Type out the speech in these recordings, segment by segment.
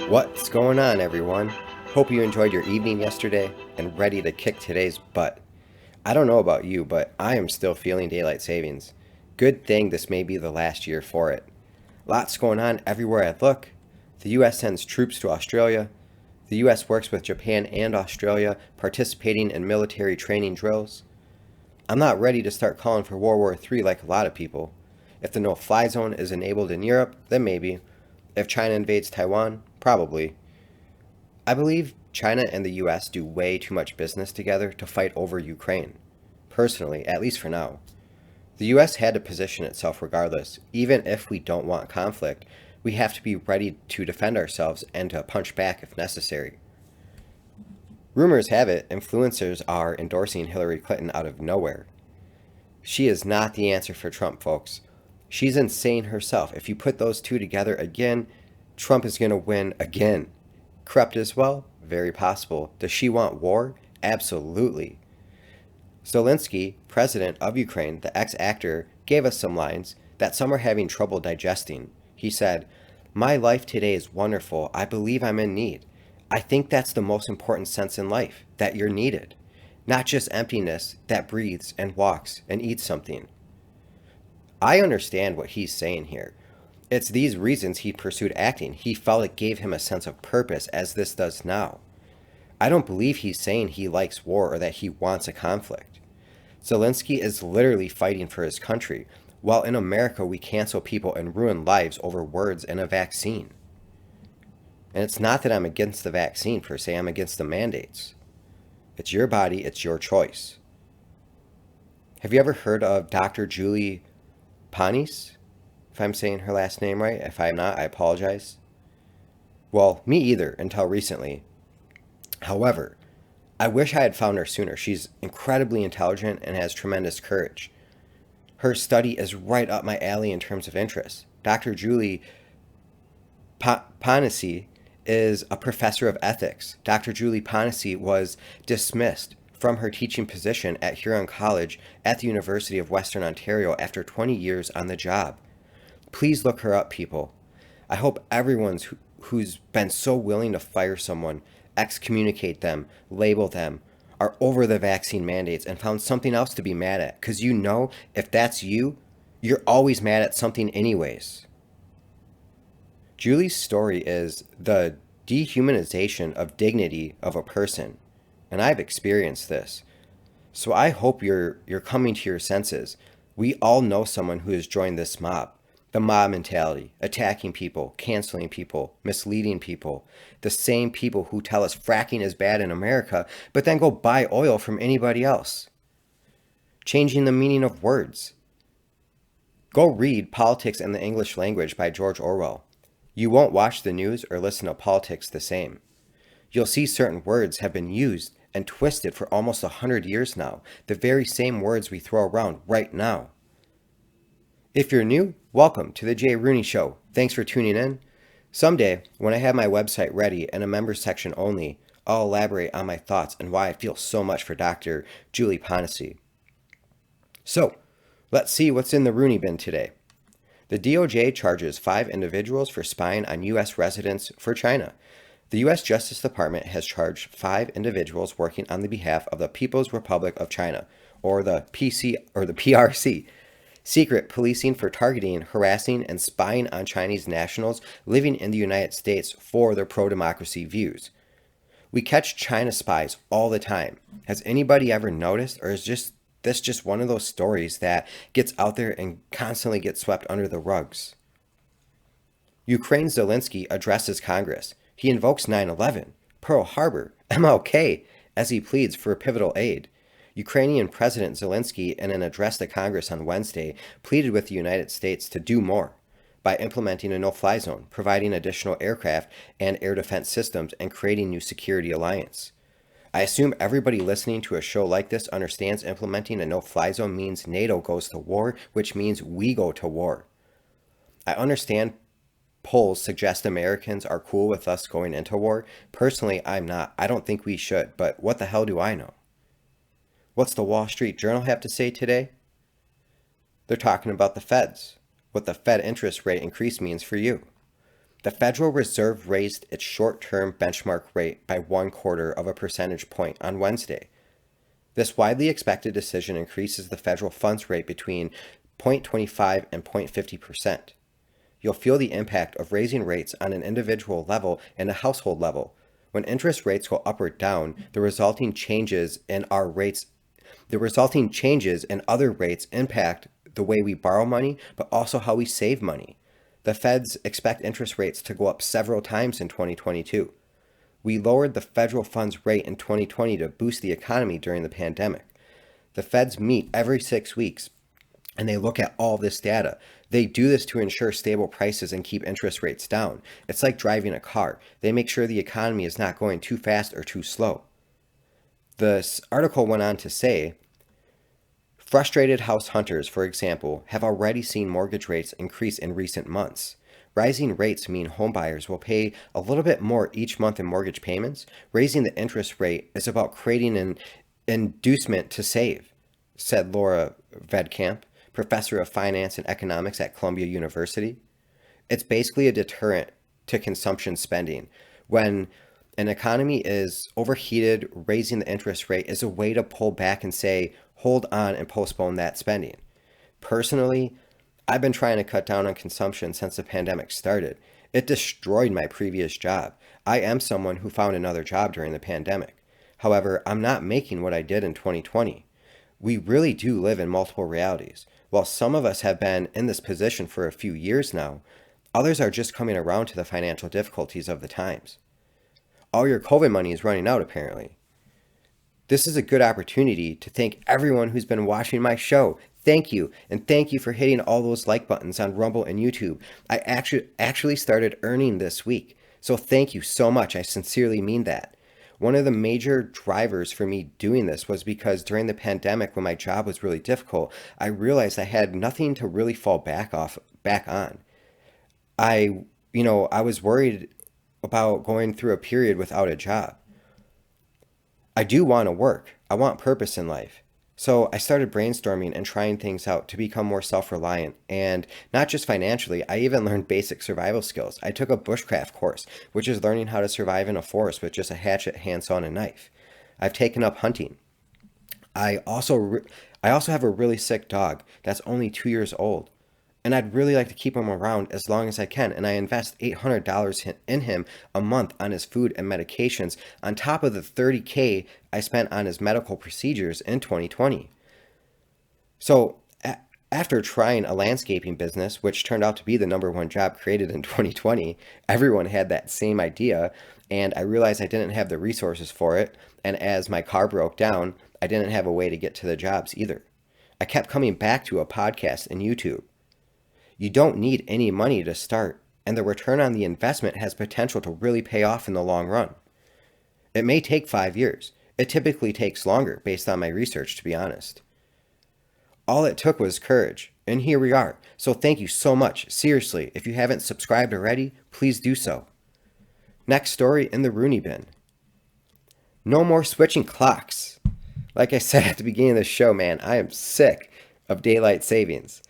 What's going on, everyone? Hope you enjoyed your evening yesterday and ready to kick today's butt. I don't know about you, but I am still feeling daylight savings. Good thing this may be the last year for it. Lots going on everywhere I look. The US sends troops to Australia. The US works with Japan and Australia, participating in military training drills. I'm not ready to start calling for World War III like a lot of people. If the no-fly zone is enabled in Europe, then maybe. If China invades Taiwan, probably. I believe China and the US do way too much business together to fight over Ukraine. Personally, at least for now. The US had to position itself regardless. Even if we don't want conflict, we have to be ready to defend ourselves and to punch back if necessary. Rumors have it influencers are endorsing Hillary Clinton out of nowhere. She is not the answer for Trump, folks. She's insane herself. If you put those two together again, Trump is going to win again. Corrupt as well? Very possible. Does she want war? Absolutely. Zelenskyy, president of Ukraine, the ex-actor, gave us some lines that some are having trouble digesting. He said, "My life today is wonderful. I believe I'm in need. I think that's the most important sense in life, that you're needed. Not just emptiness that breathes and walks and eats something." I understand what he's saying here. It's these reasons he pursued acting. He felt it gave him a sense of purpose, as this does now. I don't believe he's saying he likes war or that he wants a conflict. Zelenskyy is literally fighting for his country, while in America we cancel people and ruin lives over words and a vaccine. And it's not that I'm against the vaccine per se, I'm against the mandates. It's your body, it's your choice. Have you ever heard of Dr. Julie Panis? If I'm saying her last name right. If I'm not, I apologize. Well, me either, until recently. However, I wish I had found her sooner. She's incredibly intelligent and has tremendous courage. Her study is right up my alley in terms of interest. Dr. Julie Panisi is a professor of ethics. Dr. Julie Panisi was dismissed from her teaching position at Huron College at the University of Western Ontario after 20 years on the job. Please look her up, people. I hope who's been so willing to fire someone, excommunicate them, label them, are over the vaccine mandates and found something else to be mad at. Because you know, if that's you, you're always mad at something anyways. Julie's story is the dehumanization of dignity of a person, and I've experienced this. So I hope you're coming to your senses. We all know someone who has joined this mob. The mob mentality, attacking people, canceling people, misleading people. The same people who tell us fracking is bad in America, but then go buy oil from anybody else. Changing the meaning of words. Go read Politics and the English Language by George Orwell. You won't watch the news or listen to politics the same. You'll see certain words have been used and twisted for almost 100 years now, the very same words we throw around right now. If you're new, welcome to the Jay Rooney Show. Thanks for tuning in. Someday, when I have my website ready and a members section only, I'll elaborate on my thoughts and why I feel so much for Dr. Julie Ponisi. So, let's see what's in the Rooney bin today. The DOJ charges 5 individuals for spying on U.S. residents for China. The U.S. Justice Department has charged 5 individuals working on the behalf of the People's Republic of China, or the PRC, secret policing for targeting, harassing, and spying on Chinese nationals living in the United States for their pro-democracy views. We catch China spies all the time. Has anybody ever noticed, or is this just one of those stories that gets out there and constantly gets swept under the rugs? Ukraine's Zelenskyy addresses Congress. He invokes 9/11, Pearl Harbor, MLK, as he pleads for pivotal aid. Ukrainian President Zelenskyy, in an address to Congress on Wednesday, pleaded with the United States to do more by implementing a no-fly zone, providing additional aircraft and air defense systems, and creating new security alliance. I assume everybody listening to a show like this understands implementing a no-fly zone means NATO goes to war, which means we go to war. I understand polls suggest Americans are cool with us going into war. Personally, I'm not. I don't think we should, but what the hell do I know? What's the Wall Street Journal have to say today? They're talking about the feds, what the Fed interest rate increase means for you. The Federal Reserve raised its short-term benchmark rate by 1/4 of a percentage point on Wednesday. This widely expected decision increases the federal funds rate between 0.25 and 0.50%. You'll feel the impact of raising rates on an individual level and a household level. When interest rates go up or down, the resulting changes in other rates impact the way we borrow money, but also how we save money. The Feds expect interest rates to go up several times in 2022. We lowered the federal funds rate in 2020 to boost the economy during the pandemic. The Feds meet every 6 weeks and they look at all this data. They do this to ensure stable prices and keep interest rates down. It's like driving a car. They make sure the economy is not going too fast or too slow. This article went on to say, frustrated house hunters, for example, have already seen mortgage rates increase in recent months. Rising rates mean homebuyers will pay a little bit more each month in mortgage payments. Raising the interest rate is about creating an inducement to save, said Laura Vedkamp, professor of finance and economics at Columbia University. It's basically a deterrent to consumption spending. When an economy is overheated, raising the interest rate is a way to pull back and say, hold on and postpone that spending. Personally, I've been trying to cut down on consumption since the pandemic started. It destroyed my previous job. I am someone who found another job during the pandemic. However, I'm not making what I did in 2020. We really do live in multiple realities. While some of us have been in this position for a few years now, others are just coming around to the financial difficulties of the times. All your COVID money is running out, apparently. This is a good opportunity to thank everyone who's been watching my show. Thank you, and thank you for hitting all those like buttons on Rumble and YouTube. I actually started earning this week, so thank you so much. I sincerely mean that. One of the major drivers for me doing this was because during the pandemic, when my job was really difficult, I realized I had nothing to really fall back on. I was worried about going through a period without a job. I do want to work. I want purpose in life. So I started brainstorming and trying things out to become more self-reliant, and not just financially, I even learned basic survival skills. I took a bushcraft course, which is learning how to survive in a forest with just a hatchet, handsaw, and a knife. I've taken up hunting. I also have a really sick dog that's only 2 years old, and I'd really like to keep him around as long as I can, and I invest $800 in him a month on his food and medications on top of the $30K I spent on his medical procedures in 2020. So after trying a landscaping business, which turned out to be the #1 job created in 2020, everyone had that same idea, and I realized I didn't have the resources for it, and as my car broke down, I didn't have a way to get to the jobs either. I kept coming back to a podcast and YouTube. You don't need any money to start, and the return on the investment has potential to really pay off in the long run. It may take 5 years. It typically takes longer based on my research, to be honest. All it took was courage, and here we are. So thank you so much. Seriously, if you haven't subscribed already, please do so. Next story in the Rooney bin. No more switching clocks. Like I said at the beginning of the show, man, I am sick of daylight savings.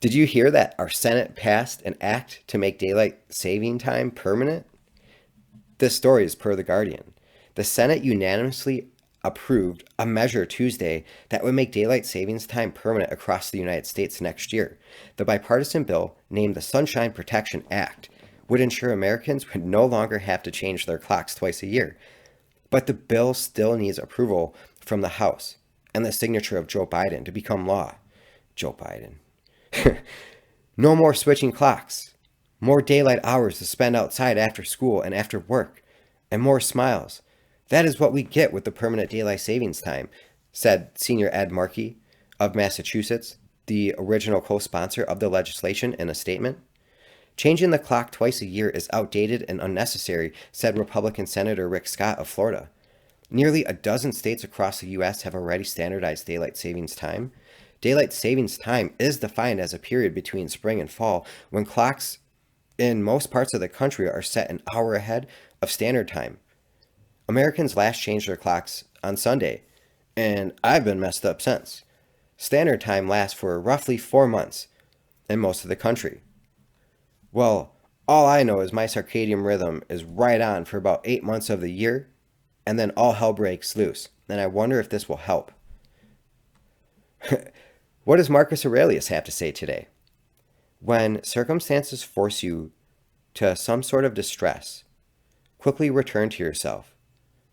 Did you hear that our Senate passed an act to make daylight saving time permanent? This story is per The Guardian. The Senate unanimously approved a measure Tuesday that would make daylight savings time permanent across the United States next year. The bipartisan bill, named the Sunshine Protection Act, would ensure Americans would no longer have to change their clocks twice a year. But the bill still needs approval from the House and the signature of Joe Biden to become law. Joe Biden. No more switching clocks. More daylight hours to spend outside after school and after work. And more smiles. That is what we get with the permanent daylight savings time, said Senior Ed Markey of Massachusetts, the original co-sponsor of the legislation, in a statement. Changing the clock twice a year is outdated and unnecessary, said Republican Senator Rick Scott of Florida. Nearly a dozen states across the U.S. have already standardized daylight savings time. Daylight savings time is defined as a period between spring and fall when clocks in most parts of the country are set an hour ahead of standard time. Americans last changed their clocks on Sunday, and I've been messed up since. Standard time lasts for roughly 4 months in most of the country. Well, All I know is my circadian rhythm is right on for about 8 months of the year, and then all hell breaks loose. And I wonder if this will help. What does Marcus Aurelius have to say today? When circumstances force you to some sort of distress, quickly return to yourself.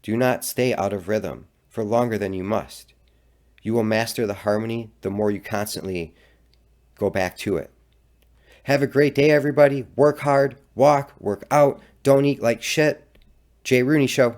Do not stay out of rhythm for longer than you must. You will master the harmony the more you constantly go back to it. Have a great day, everybody. Work hard, walk, work out, don't eat like shit. Jay Rooney Show.